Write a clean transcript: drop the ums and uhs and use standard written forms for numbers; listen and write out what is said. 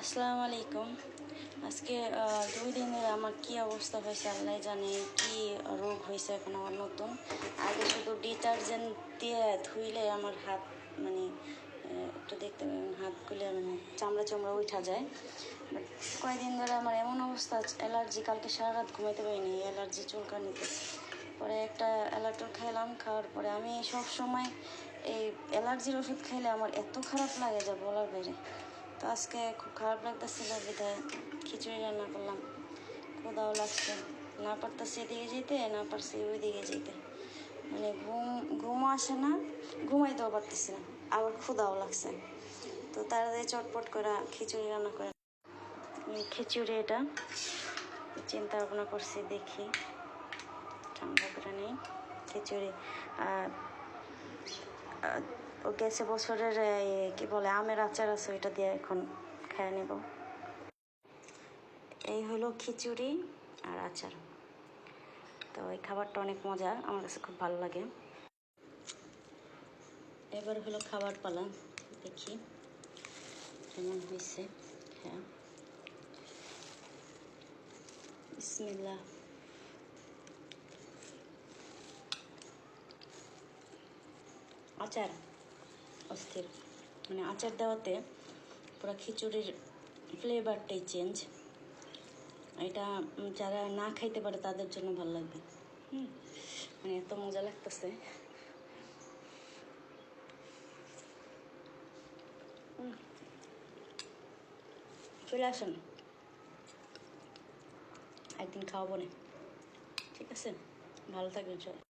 আসসালামু আলাইকুম। আজকে 2 দিন ধরে আমার কী অবস্থা হয়েছে আল্লাহ জানে, কি রোগ হয়েছে এখন আমার নতুন। আগে শুধু ডিটারজেন্ট দিয়ে ধুইলে আমার হাত মানে একটু দেখতে হাতগুলো মানে চামড়া চামড়া উঠা যায়। বাট কয়েকদিন ধরে আমার এমন অবস্থা, অ্যালার্জি, কালকে সারা রাত ঘুমাইতে পারিনি, অ্যালার্জি চুলকানিতে। পরে একটা অ্যালার্টর খাইলাম, খাওয়ার পরে আমি সব সময় এই অ্যালার্জির ওষুধ খাইলে আমার এত খারাপ লাগে যা বলার বাইরে। তো আজকে খুব খারাপ লাগতেছিল, বিধায় খিচুড়ি রান্না করলাম। ক্ষুধাও লাগছে, না পারতেছি এদিকে যেতে, না পারছি ওই দিকে যেতে, মানে ঘুমও আসে না, ঘুমাইতেও পারতেছি না, আবার ক্ষুধাও লাগছে। তো তাড়াতাড়ি চটপট করে খিচুড়ি রান্না করে খিচুড়ি এটা চিন্তা ভাবনা করছি, দেখি ঠান্ডা করে নেই খিচুড়ি। ও গেছে বছরের কি বলে আমের আচার আছে, ওইটা দিয়ে এখন খেয়ে নেব। এই হলো খিচুড়ি আর আচার। তো এই খাবারটা অনেক মজা, আমার কাছে খুব ভালো লাগে। এবার হলো খাবার পালা, দেখি কেমন হয়েছে। হ্যাঁ, বিসমিল্লাহ। আচার অস্থির, মানে আচার দেওয়াতে পুরো খিচুড়ির ফ্লেভারটাই চেঞ্জ। এটা যারা না খাইতে পারে তাদের জন্য ভালো লাগবে। মানে এত মজা লাগতেছে। চলে আসেন, একদিন খাওয়াবো না, ঠিক আছে? ভালো থাকবেন সবাই।